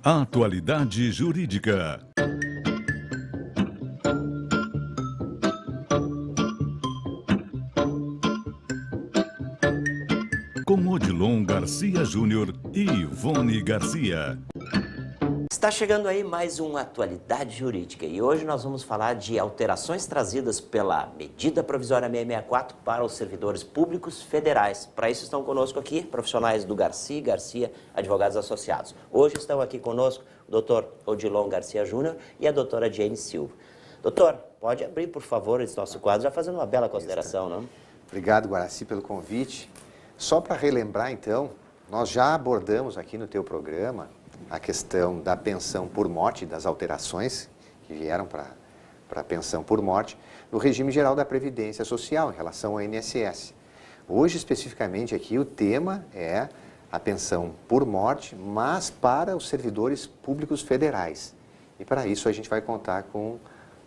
Atualidade Jurídica. Com Odilon Garcia Júnior e Ivone Garcia. Está chegando aí mais uma Atualidade Jurídica e hoje nós vamos falar de alterações trazidas pela Medida Provisória 664 para os servidores públicos federais. Para isso estão conosco aqui profissionais do Garcia e Garcia Advogados Associados. Hoje estão aqui conosco o doutor Odilon Garcia Júnior e a doutora Jane Silva. Doutor, pode abrir, por favor, esse nosso quadro, já fazendo uma bela consideração, não? Obrigado, Guaraci, pelo convite. Só para relembrar, então, nós já abordamos aqui no teu programa a questão da pensão por morte, das alterações que vieram para a pensão por morte, no regime geral da Previdência Social, em relação ao INSS. Hoje, especificamente aqui, o tema é a pensão por morte, mas para os servidores públicos federais. E para isso a gente vai contar com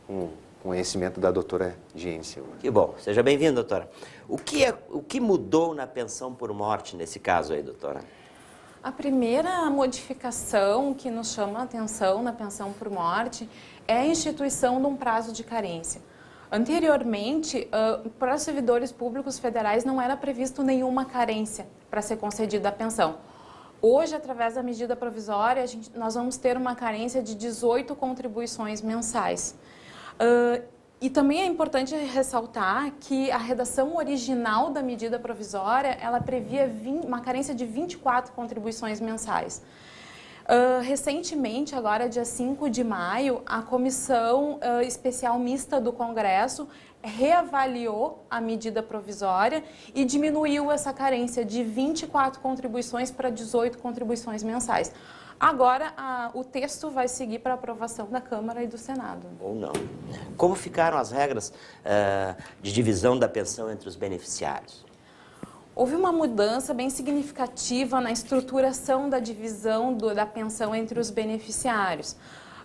o conhecimento da doutora Jane Silva. Que bom. Seja bem-vinda, doutora. O que mudou na pensão por morte nesse caso aí, doutora? A primeira modificação que nos chama a atenção na pensão por morte é a instituição de um prazo de carência. Anteriormente, para os servidores públicos federais não era previsto nenhuma carência para ser concedida a pensão. Hoje, através da medida provisória, nós vamos ter uma carência de 18 contribuições mensais. E também é importante ressaltar que a redação original da medida provisória, ela previa uma carência de 24 contribuições mensais. Recentemente, agora dia 5 de maio, a Comissão Especial Mista do Congresso reavaliou a medida provisória e diminuiu essa carência de 24 contribuições para 18 contribuições mensais. Agora, o texto vai seguir para aprovação da Câmara e do Senado. Ou não. Como ficaram as regras de divisão da pensão entre os beneficiários? Houve uma mudança bem significativa na estruturação da divisão da pensão entre os beneficiários.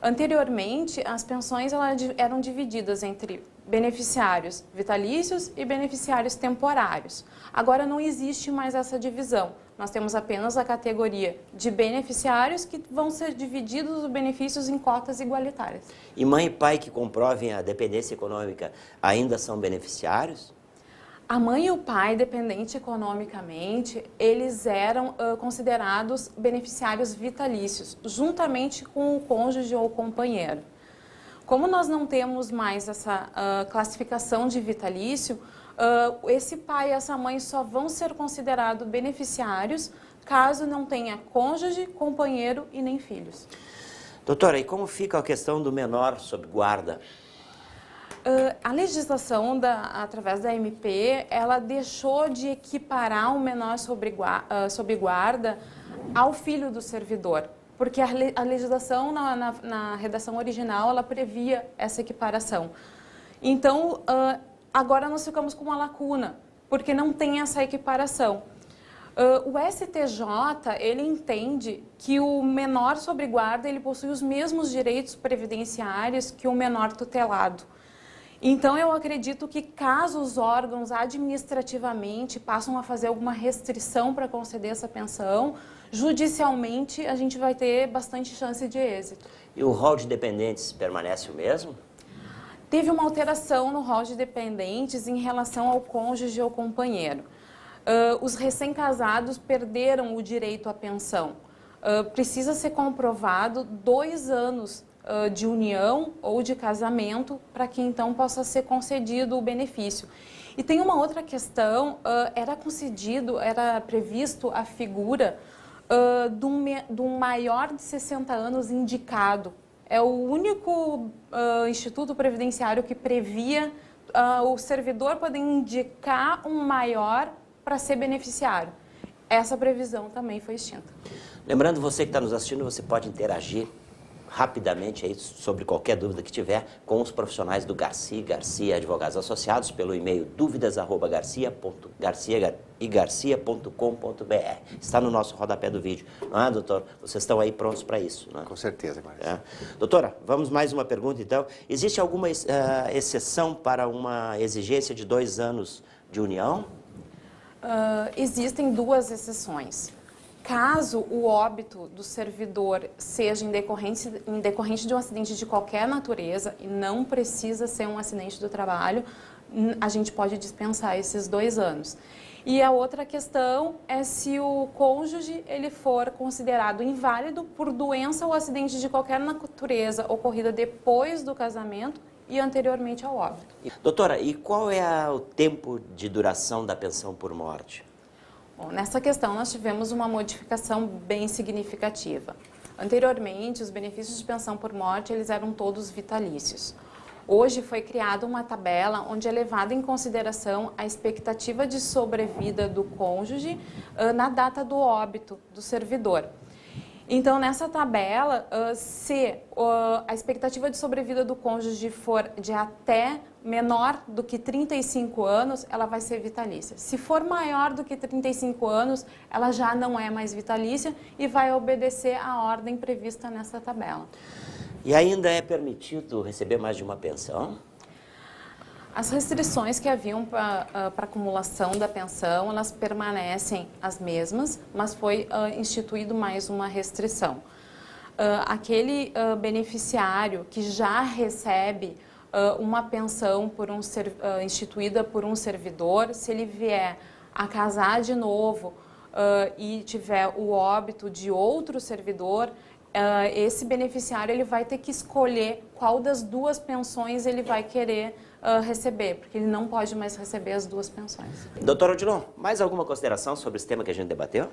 Anteriormente, as pensões eram divididas entre beneficiários vitalícios e beneficiários temporários. Agora não existe mais essa divisão. Nós temos apenas a categoria de beneficiários que vão ser divididos os benefícios em cotas igualitárias. E mãe e pai que comprovem a dependência econômica ainda são beneficiários? A mãe e o pai, dependente economicamente, eles eram considerados beneficiários vitalícios, juntamente com o cônjuge ou companheiro. Como nós não temos mais essa classificação de vitalício, esse pai e essa mãe só vão ser considerados beneficiários caso não tenha cônjuge, companheiro e nem filhos. Doutora, e como fica a questão do menor sob guarda? A legislação, através da MP, ela deixou de equiparar o menor sob guarda ao filho do servidor, porque a legislação, na redação original, ela previa essa equiparação. Então, agora nós ficamos com uma lacuna, porque não tem essa equiparação. O STJ, ele entende que o menor sob guarda, ele possui os mesmos direitos previdenciários que o menor tutelado. Então, eu acredito que caso os órgãos administrativamente passam a fazer alguma restrição para conceder essa pensão, judicialmente a gente vai ter bastante chance de êxito. E o rol de dependentes permanece o mesmo? Teve uma alteração no rol de dependentes em relação ao cônjuge ou companheiro. Os recém-casados perderam o direito à pensão. Precisa ser comprovado 2 anos de união ou de casamento para que então possa ser concedido o benefício. E tem uma outra questão, era previsto a figura de um maior de 60 anos indicado. É o único instituto previdenciário que previa o servidor poder indicar um maior para ser beneficiário. Essa previsão também foi extinta. Lembrando, você que está nos assistindo, você pode interagir rapidamente aí sobre qualquer dúvida que tiver com os profissionais do Garcia Advogados Associados pelo e-mail duvidas@garcia.com.br. Está no nosso rodapé do vídeo. Não é, doutor? Vocês estão aí prontos para isso, não é? Com certeza, Guaraci. É. Doutora, vamos mais uma pergunta então. Existe alguma exceção para uma exigência de 2 anos de união? Existem 2 exceções. Caso o óbito do servidor seja em decorrente de um acidente de qualquer natureza, e não precisa ser um acidente do trabalho, a gente pode dispensar esses 2 anos. E a outra questão é se o cônjuge ele for considerado inválido por doença ou acidente de qualquer natureza ocorrida depois do casamento e anteriormente ao óbito. Doutora, e qual é o tempo de duração da pensão por morte? Bom, nessa questão nós tivemos uma modificação bem significativa. Anteriormente, os benefícios de pensão por morte eles eram todos vitalícios. Hoje foi criada uma tabela onde é levada em consideração a expectativa de sobrevida do cônjuge na data do óbito do servidor. Então, nessa tabela, se a expectativa de sobrevida do cônjuge for de até menor do que 35 anos, ela vai ser vitalícia. Se for maior do que 35 anos, ela já não é mais vitalícia e vai obedecer à ordem prevista nessa tabela. E ainda é permitido receber mais de uma pensão? As restrições que haviam para acumulação da pensão, elas permanecem as mesmas, mas foi instituído mais uma restrição. Aquele beneficiário que já recebe uma pensão instituída por um servidor, se ele vier a casar de novo e tiver o óbito de outro servidor, esse beneficiário ele vai ter que escolher qual das 2 pensões ele vai querer receber, porque ele não pode mais receber as 2 pensões. Doutor Odilon, mais alguma consideração sobre esse tema que a gente debateu?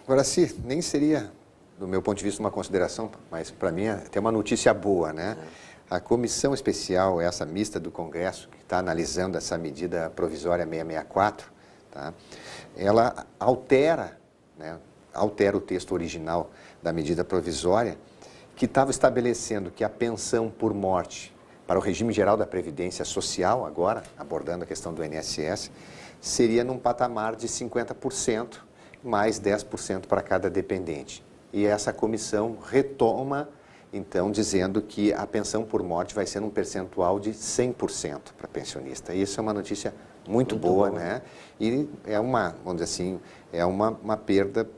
Agora, sim, nem seria, do meu ponto de vista, uma consideração, mas para mim tem uma notícia boa, né? A comissão especial, essa mista do Congresso, que está analisando essa medida provisória 664, tá? Ela altera, né? Altera o texto original da medida provisória, que estava estabelecendo que a pensão por morte para o regime geral da Previdência Social, agora, abordando a questão do INSS, seria num patamar de 50%, mais 10% para cada dependente. E essa comissão retoma, então, dizendo que a pensão por morte vai ser num percentual de 100% para pensionista. E isso é uma notícia muito boa, né? E é uma, vamos dizer assim, é uma perda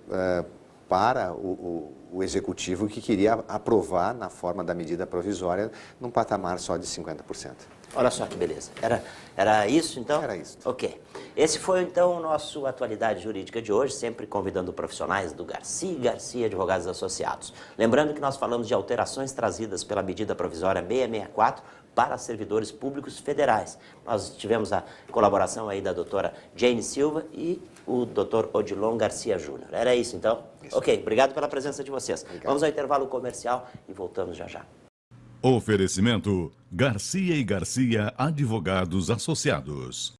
para o Executivo que queria aprovar na forma da medida provisória num patamar só de 50%. Olha só que beleza. Era isso, então? Era isso. Ok. Esse foi, então, o nosso Atualidade Jurídica de hoje, sempre convidando profissionais do Garcia e Garcia Advogados Associados. Lembrando que nós falamos de alterações trazidas pela medida provisória 664 para servidores públicos federais. Nós tivemos a colaboração aí da doutora Jane Silva e o doutor Odilon Garcia Júnior. Era isso, então? Isso. Ok, obrigado pela presença de vocês. Obrigado. Vamos ao intervalo comercial e voltamos já já. Oferecimento Garcia e Garcia Advogados Associados.